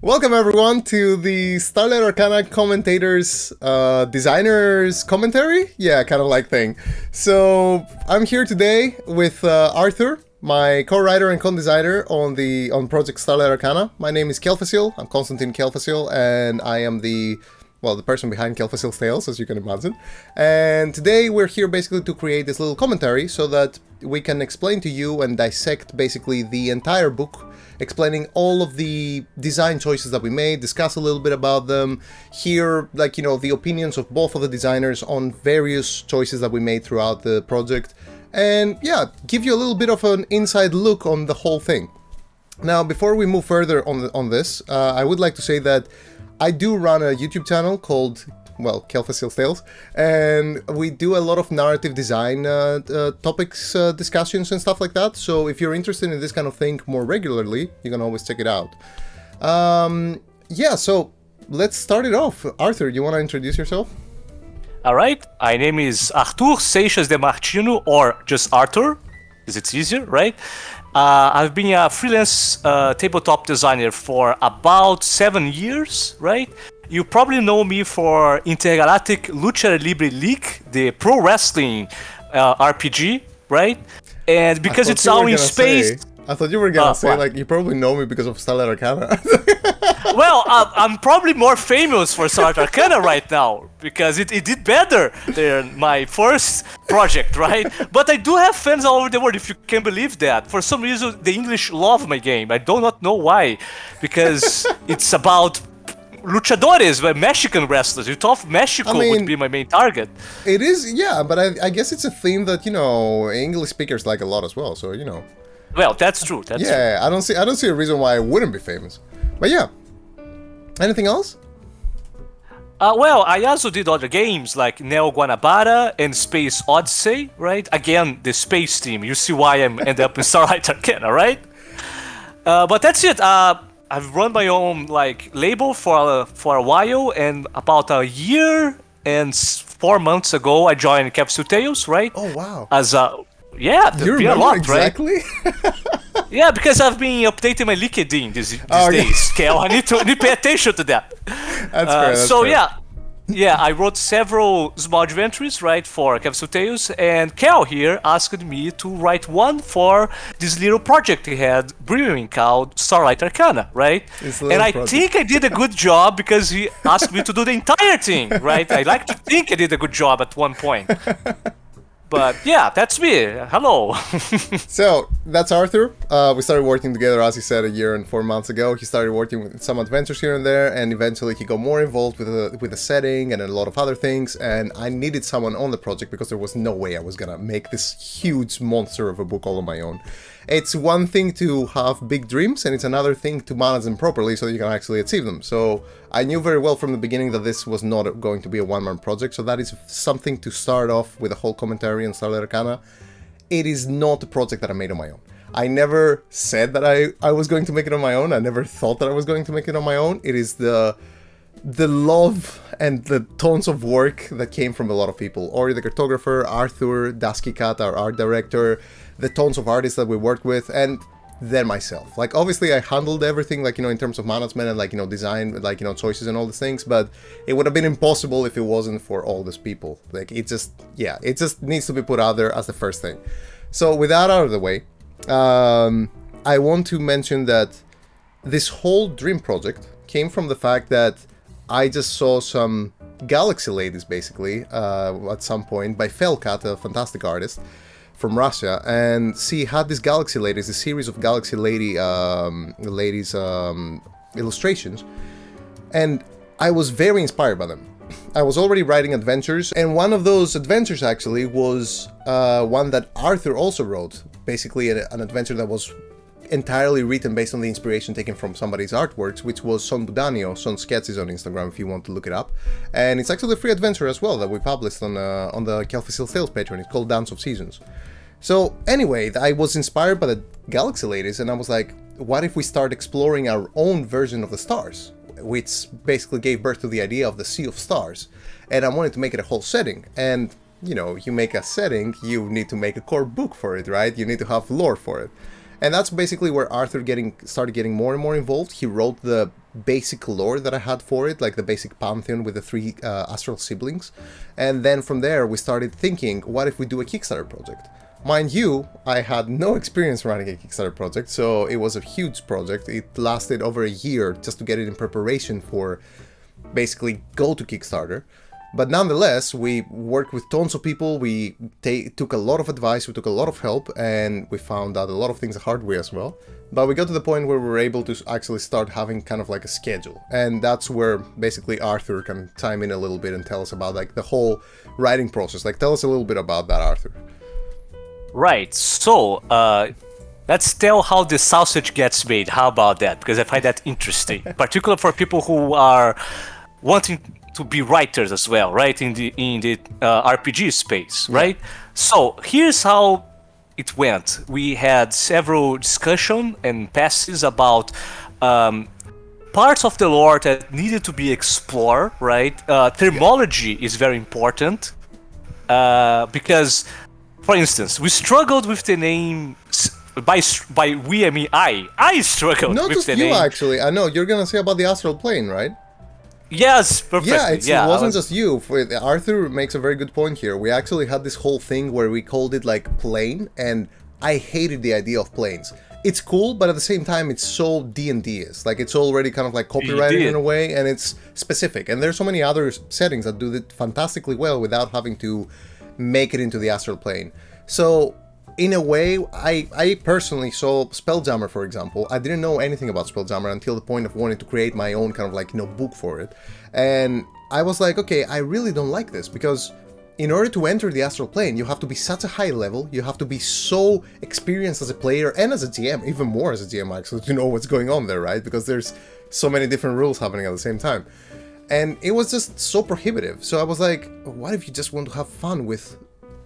Welcome everyone to the Starlight Arcana commentators, designers commentary? Yeah, kind of like thing. So I'm here today with Arthur, my co-writer and co-designer on Project Starlight Arcana. My name is Kelfecil. I'm Constantine Kelfecil, and I am the person behind Kelfecil's Tales, as you can imagine. And today we're here basically to create this little commentary so that we can explain to you and dissect basically the entire book, explaining all of the design choices that we made, discuss a little bit about them, hear, the opinions of both of the designers on various choices that we made throughout the project, and yeah, give you a little bit of an inside look on the whole thing. Now, before we move further on this, I would like to say that I do run a YouTube channel called, Kelfecil's Tales, and we do a lot of narrative design topics, discussions and stuff like that, so if you're interested in this kind of thing more regularly, you can always check it out. So let's start it off. Arthur, you want to introduce yourself? Alright, my name is Arthur Seixas de Martino, or just Arthur, because it's easier, right? I've been a freelance tabletop designer for about 7 years, right? You probably know me for Intergalactic Lucha Libre League, the pro wrestling RPG, right? And because it's all in space... I thought you were gonna say, you probably know me because of Starlight Arcana. Well, I'm probably more famous for Starlight Arcana right now, because it did better than my first project, right? But I do have fans all over the world, if you can believe that. For some reason, the English love my game. I do not know why, because it's about luchadores, Mexican wrestlers. You thought Mexico would be my main target. It is, yeah, but I guess it's a theme that, English speakers like a lot as well, so, Well, that's true. That's true. I don't see a reason why I wouldn't be famous. But yeah. Anything else? I also did other games like Neo Guanabara and Space Odyssey, right? Again, the space team. You see why I'm end up in Starlight Arcana, right? But that's it. I've run my own label for a while, and about a year and 4 months ago, I joined Kelfecil Tales, right? Oh wow! You remember a lot, exactly? Right? Yeah, because I've been updating my LinkedIn these days, Kel. I need to pay attention to that. That's fair. Yeah, I wrote several small adventures, right, for Kelfecil Tales, and Kel here asked me to write one for this little project he had brewing called Starlight Arcana, right? And I think I did a good job because he asked me to do the entire thing, right? I like to think I did a good job at one point. But yeah, that's me. Hello. So that's Arthur. We started working together, as he said, a year and 4 months ago. He started working with some adventures here and there, and eventually he got more involved with the setting and a lot of other things. And I needed someone on the project because there was no way I was gonna make this huge monster of a book all on my own. It's one thing to have big dreams, and it's another thing to manage them properly so that you can actually achieve them. So I knew very well from the beginning that this was not going to be a one-man project, so that is something to start off with a whole commentary on Starlight Arcana. It is not a project that I made on my own. I never said that I was going to make it on my own. I never thought that I was going to make it on my own. It is the love and the tons of work that came from a lot of people. Ori, the cartographer, Arthur, Dasky Cat, our art director, the tons of artists that we worked with, and then myself. Obviously I handled everything, in terms of management and, design, choices and all these things, but it would have been impossible if it wasn't for all these people. It just needs to be put out there as the first thing. So with that out of the way, I want to mention that this whole dream project came from the fact that I just saw some Galaxy ladies, basically, at some point, by Felkat, a fantastic artist from Russia, and she had this Galaxy ladies, a series of Galaxy ladies illustrations, and I was very inspired by them. I was already writing adventures, and one of those adventures actually was one that Arthur also wrote, basically an adventure that was entirely written based on the inspiration taken from somebody's artworks, which was Son Budanio, Son Sketches on Instagram if you want to look it up. And it's actually a free adventure as well that we published on the Kelfecil Tales Patreon. It's called Dance of Seasons. So anyway, I was inspired by the Galaxy ladies, and I was like, what if we start exploring our own version of the stars? Which basically gave birth to the idea of the Sea of Stars. And I wanted to make it a whole setting. And, you make a setting, you need to make a core book for it, right? You need to have lore for it. And that's basically where Arthur started getting more and more involved. He wrote the basic lore that I had for it, like the basic Pantheon with the 3 astral siblings. And then from there, we started thinking, what if we do a Kickstarter project? Mind you, I had no experience running a Kickstarter project, so it was a huge project. It lasted over a year just to get it in preparation for basically go to Kickstarter. But nonetheless, we worked with tons of people, we took a lot of advice, we took a lot of help, and we found out a lot of things the hard way as well. But we got to the point where we were able to actually start having kind of like a schedule. And that's where basically Arthur can chime in a little bit and tell us about like the whole writing process. Like, tell us a little bit about that, Arthur. Right, so let's tell how the sausage gets made. How about that? Because I find that interesting, particularly for people who are wanting to be writers as well, right? In the RPG space, right? Yeah. So here's how it went. We had several discussion and passes about parts of the lore that needed to be explored, right? Thermology is very important because, for instance, we struggled with the name. By we, I mean I struggled with the name. Not just you, actually. I know you're gonna say about the astral plane, right? Yes, perfectly. Yeah, it wasn't just you. Arthur makes a very good point here. We actually had this whole thing where we called it like plane, and I hated the idea of planes. It's cool, but at the same time, it's so D&D-ish. Like, it's already kind of like copyrighted in a way, and it's specific. And there's so many other settings that do it fantastically well without having to make it into the astral plane. So, in a way, I personally saw Spelljammer, for example. I didn't know anything about Spelljammer until the point of wanting to create my own kind of like, book for it. And I was like, okay, I really don't like this, because in order to enter the astral plane, you have to be such a high level, you have to be so experienced as a player and as a GM, even more as a GM actually, to know what's going on there, right? Because there's so many different rules happening at the same time. And it was just so prohibitive. So I was like, what if you just want to have fun with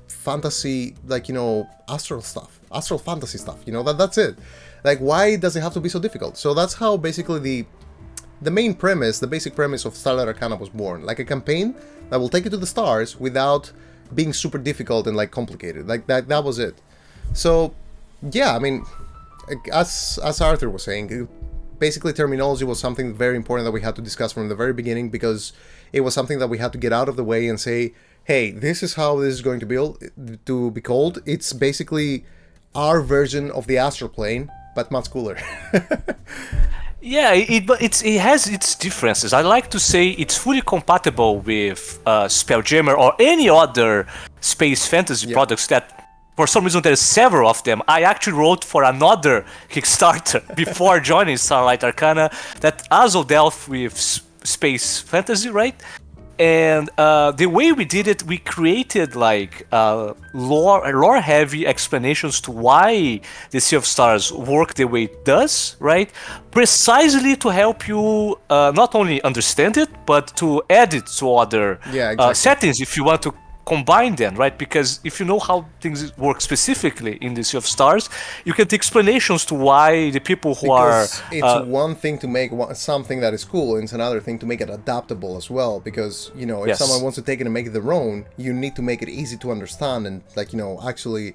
fantasy, like, astral stuff, astral fantasy stuff, that's it. Like, why does it have to be so difficult? So that's how basically the main premise, the basic premise of Starlight Arcana was born. Like a campaign that will take you to the stars without being super difficult and like complicated. Like that was it. So yeah, I mean, as Arthur was saying, basically terminology was something very important that we had to discuss from the very beginning, because it was something that we had to get out of the way and say, hey, this is how this is going to be called. It's basically our version of the astral plane, but much cooler. Yeah, it has its differences. I like to say it's fully compatible with Spelljammer or any other space fantasy products that, for some reason, there's several of them. I actually wrote for another Kickstarter before joining Starlight Arcana that also dealt with space fantasy, right? And the way we did it, we created like lore-heavy explanations to why the Sea of Stars work the way it does, right? Precisely to help you not only understand it, but to add it to other settings if you want to combine them, right? Because if you know how things work specifically in the Sea of Stars, you can take explanations to why the people who it's one thing to make something that is cool, and it's another thing to make it adaptable as well, because if someone wants to take it and make it their own, you need to make it easy to understand and actually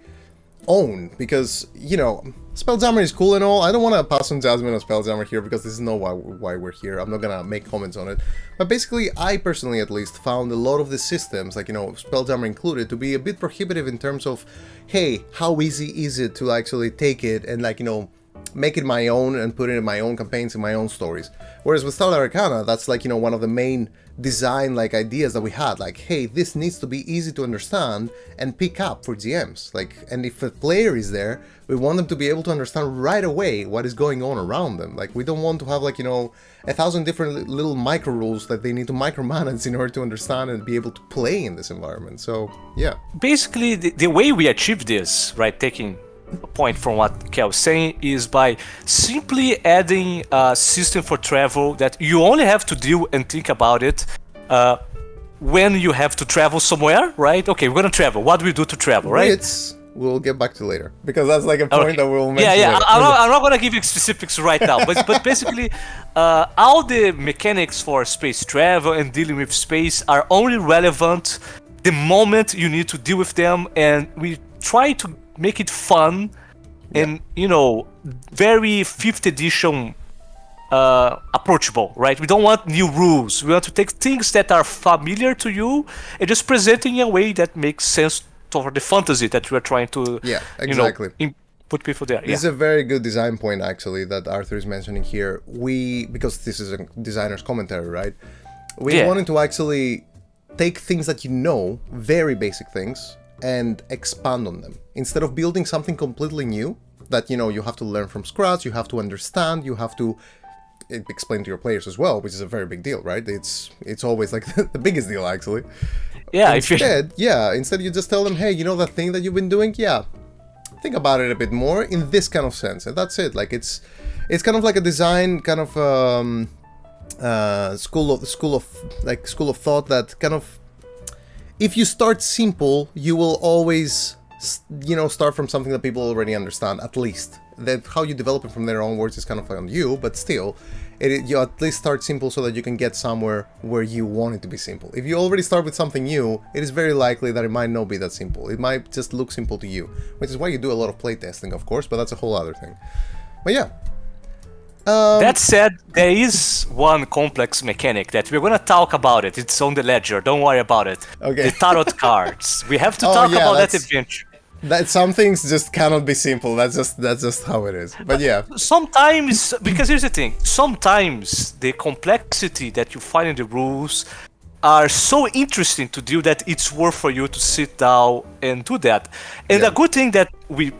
own, because Spelljammer is cool and all. I don't want to pass on judgment on Spelljammer here, because this is not why we're here. I'm not gonna make comments on it, but basically I personally at least found a lot of the systems, like Spelljammer included, to be a bit prohibitive in terms of, hey, how easy is it to actually take it and make it my own and put it in my own campaigns and my own stories. Whereas with Starlight Arcana, that's one of the main design ideas that we had, hey, this needs to be easy to understand and pick up for GMs, and if a player is there, we want them to be able to understand right away what is going on around them. We don't want to have 1,000 different little micro rules that they need to micromanage in order to understand and be able to play in this environment. So yeah, basically the way we achieve this, right, taking a point from what Kel was saying, is by simply adding a system for travel that you only have to deal and think about it when you have to travel somewhere, right? Okay, we're gonna travel. What do we do to travel, right? We'll get back to later, because that's a point that we'll mention later. I'm not gonna give you specifics right now, but basically all the mechanics for space travel and dealing with space are only relevant the moment you need to deal with them, and we try to make it fun and very fifth edition approachable, right? We don't want new rules. We want to take things that are familiar to you and just present in a way that makes sense for the fantasy that we're trying to, exactly. Put people there. This is a very good design point, actually, that Arthur is mentioning here. Because this is a designer's commentary, right? We wanted to actually take things that very basic things, and expand on them. Instead of building something completely new that, you have to learn from scratch, you have to understand, you have to explain to your players as well, which is a very big deal, right? It's always like the biggest deal, actually. Yeah. Instead you just tell them, hey, that thing that you've been doing? Yeah. Think about it a bit more in this kind of sense, and that's it. Like it's kind of like a design kind of school of thought that kind of, if you start simple, you will always start from something that people already understand, at least. That how you develop it from their own words is kind of on you, but still, you at least start simple so that you can get somewhere where you want it to be simple. If you already start with something new, it is very likely that it might not be that simple. It might just look simple to you, which is why you do a lot of playtesting, of course, but that's a whole other thing. But yeah. That said, there is one complex mechanic that we're going to talk about it. It's on the ledger. Don't worry about it. Okay. The tarot cards. We have to talk about that eventually. That some things just cannot be simple. That's just how it is. But yeah. Sometimes, because here's the thing. Sometimes the complexity that you find in the rules are so interesting to do that it's worth for you to sit down and do that. And a good thing that we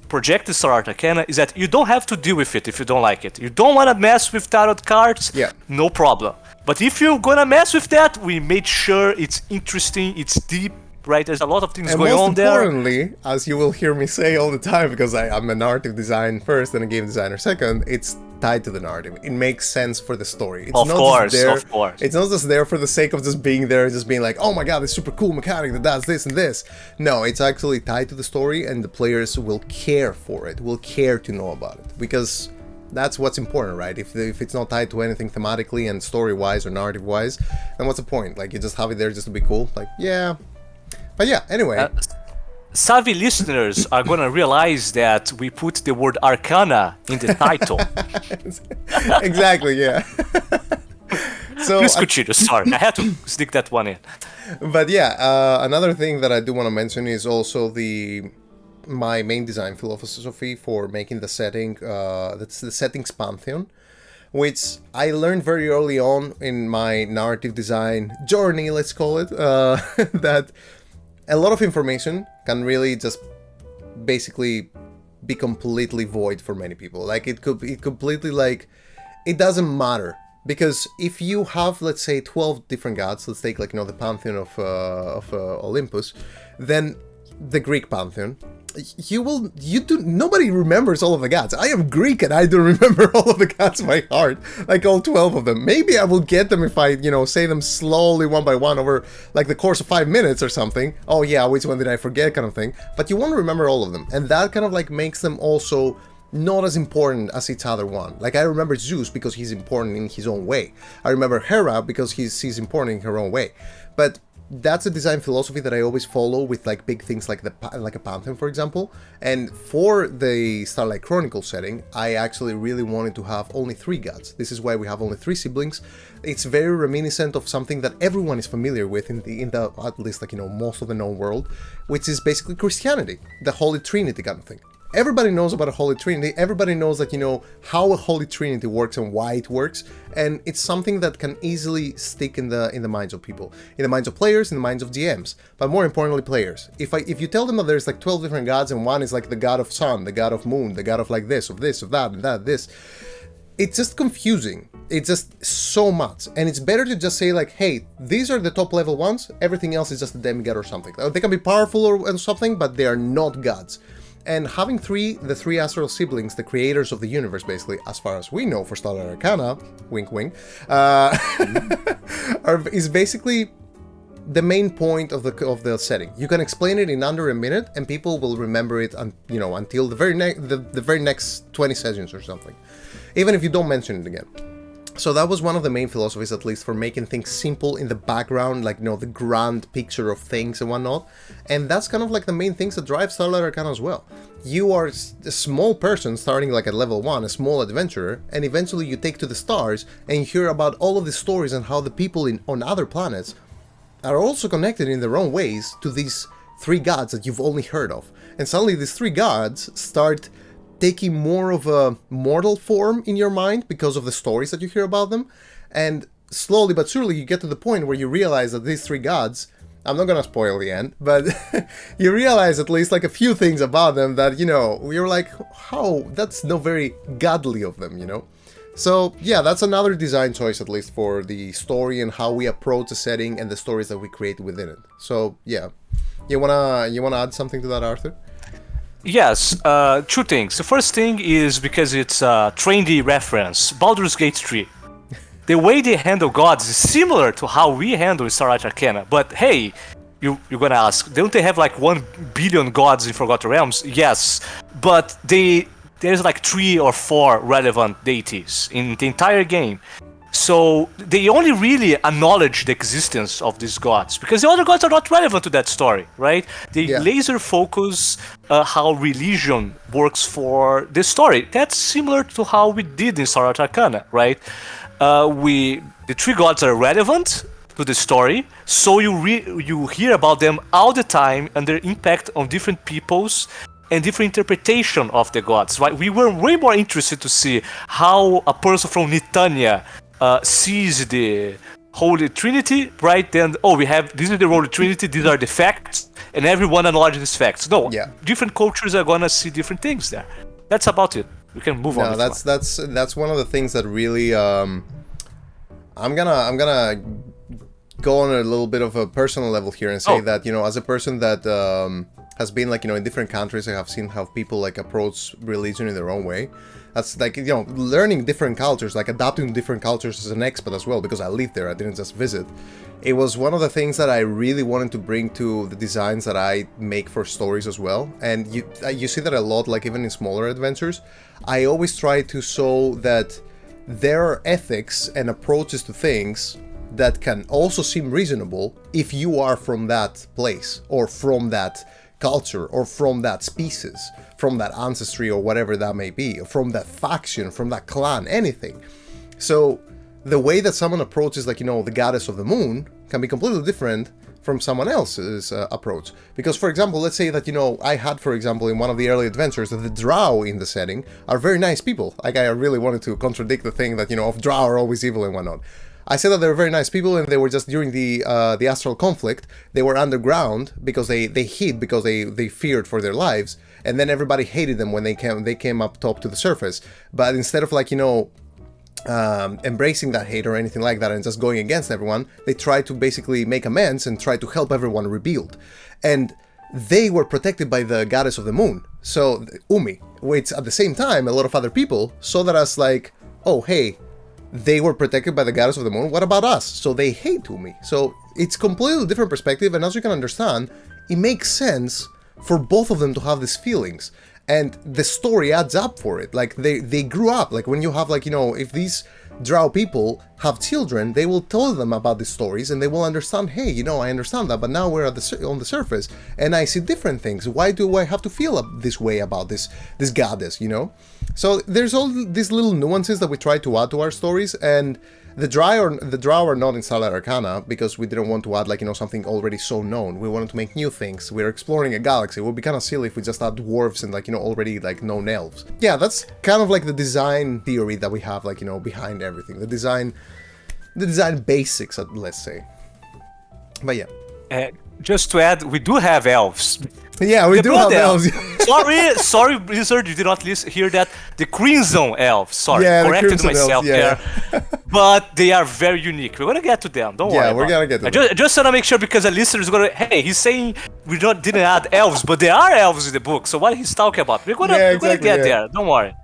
project the Starlight Arcana is that you don't have to deal with it if you don't like it. You don't want to mess with tarot cards, no problem. But if you're gonna mess with that, we made sure it's interesting, it's deep, right? There's a lot of things going on there. And most importantly, as you will hear me say all the time, because I'm a narrative design first and a game designer second, it's tied to the narrative. It makes sense for the story. It's of course. It's not just there for the sake of just being there, just being like, oh my god, this super cool mechanic that does this and this. No, it's actually tied to the story, and the players will care for it, will care to know about it, because that's what's important, right? If it's not tied to anything thematically and story-wise or narrative-wise, then what's the point? Like, you just have it there just to be cool? Like, yeah. But yeah, anyway. Savvy listeners are gonna realize that we put the word Arcana in the title. Exactly, yeah. So please continue. Sorry, I had to stick that one in. But yeah, another thing that I do want to mention is also my main design philosophy for making the setting. That's the settings Pantheon, which I learned very early on in my narrative design journey, let's call it, that a lot of information can really just basically be completely void for many people. Like, it could be completely, like, it doesn't matter. Because if you have, let's say, 12 different gods, let's take, like, the Pantheon of Olympus, then the Greek Pantheon, nobody remembers all of the gods. I am Greek and I don't remember all of the gods by heart, like all 12 of them. Maybe I will get them if I, say them slowly one by one over like the course of 5 minutes or something. Oh yeah, which one did I forget, kind of thing. But you won't remember all of them, and that kind of like makes them also not as important as each other one. Like, I remember Zeus because he's important in his own way. I remember Hera because she's important in her own way. But that's a design philosophy that I always follow with like big things like a Pantheon, for example. And for the Starlight Chronicles setting, I actually really wanted to have only 3 gods. This is why we have only 3 siblings. It's very reminiscent of something that everyone is familiar with in the at least, like, most of the known world, which is basically Christianity, the Holy Trinity kind of thing. Everybody knows about a Holy Trinity. Everybody knows that, how a Holy Trinity works and why it works. And it's something that can easily stick in the minds of people, in the minds of players, in the minds of GMs, but more importantly, players. If you tell them that there's like 12 different gods and one is like the god of sun, the god of moon, the god of like this, of that, and that, this, it's just confusing. It's just so much. And it's better to just say like, hey, these are the top level ones. Everything else is just a demigod or something. They can be powerful or something, but they are not gods. And having the 3 astral siblings, the creators of the universe, basically, as far as we know for Starlight Arcana, wink wink, is basically the main point of the setting. You can explain it in under a minute, and people will remember it, until the very next 20 sessions or something, even if you don't mention it again. So that was one of the main philosophies, at least, for making things simple in the background, like, the grand picture of things and whatnot. And that's kind of like the main things that drive Starlight Arcana as well. You are a small person starting like at level 1, a small adventurer, and eventually you take to the stars and you hear about all of the stories and how the people on other planets are also connected in their own ways to these 3 gods that you've only heard of. And suddenly these 3 gods start taking more of a mortal form in your mind because of the stories that you hear about them. And slowly but surely you get to the point where you realize that these 3 gods, I'm not gonna spoil the end, but you realize at least like a few things about them that, you're like, how? That's not very godly of them, So yeah, that's another design choice, at least for the story and how we approach the setting and the stories that we create within it. So yeah, you wanna add something to that, Arthur? Yes, 2 things. The first thing is because it's a trendy reference, Baldur's Gate 3. The way they handle gods is similar to how we handle Starlight Arcana, but hey, you're gonna ask, don't they have like 1 billion gods in Forgotten Realms? Yes, but there's like 3 or 4 relevant deities in the entire game. So they only really acknowledge the existence of these gods because the other gods are not relevant to that story, right? They laser focus how religion works for the story. That's similar to how we did in Starlight Arcana, right? The 3 gods are relevant to the story, so you hear about them all the time and their impact on different peoples and different interpretation of the gods, right? We were way more interested to see how a person from Nitania sees the Holy Trinity, right? Then, this is the Holy Trinity, these are the facts, and everyone acknowledges these facts. No, different cultures are gonna see different things there. That's about it. We can move on. No, that's one of the things that really I'm gonna go on a little bit of a personal level here and say that, as a person that has been like, in different countries, I have seen how people like approach religion in their own way. That's like, learning different cultures, like adapting to different cultures as an expat as well, because I lived there, I didn't just visit. It was one of the things that I really wanted to bring to the designs that I make for stories as well. And you see that a lot, like even in smaller adventures. I always try to show that there are ethics and approaches to things that can also seem reasonable if you are from that place, or from that culture, or from that species, from that ancestry, or whatever that may be, or from that faction, from that clan, anything. So the way that someone approaches, like, the goddess of the moon can be completely different from someone else's approach. Because, for example, let's say that, I had, for example, in one of the early adventures, that the drow in the setting are very nice people. Like, I really wanted to contradict the thing that, of drow are always evil and whatnot. I said that they were very nice people, and they were just during the astral conflict, they were underground because they hid because they feared for their lives, and then everybody hated them when they came up top to the surface. But instead of like, embracing that hate or anything like that and just going against everyone, they tried to basically make amends and try to help everyone rebuild. And they were protected by the goddess of the moon, so Umi, which at the same time a lot of other people saw that as like, oh hey, they were protected by the goddess of the moon, what about us? So they hate Umi. So it's completely different perspective, and as you can understand, it makes sense for both of them to have these feelings. And the story adds up for it. Like, they grew up. Like, when you have, like, if these drow people have children, they will tell them about these stories, and they will understand, hey, I understand that, but now we're on the surface, and I see different things. Why do I have to feel this way about this goddess, So there's all these little nuances that we try to add to our stories, and the drow are not in Starlight Arcana because we didn't want to add, like, something already so known. We wanted to make new things. We're exploring a galaxy. It would be kind of silly if we just add dwarves and, like, already, like, known elves. Yeah, that's kind of like the design theory that we have, like, behind everything. The design basics, let's say. But yeah. Just to add, we do have elves. Yeah, we do have elves. sorry, Blizzard, you did not hear that. The Crimson elves. Sorry, corrected myself there. But they are very unique. We're gonna get to them. Don't worry. Yeah, we're gonna get to them. Just want to make sure, because the listeners are gonna. Hey, he's saying we didn't add elves, but there are elves in the book. So what he's talking about? We're gonna get there. Don't worry.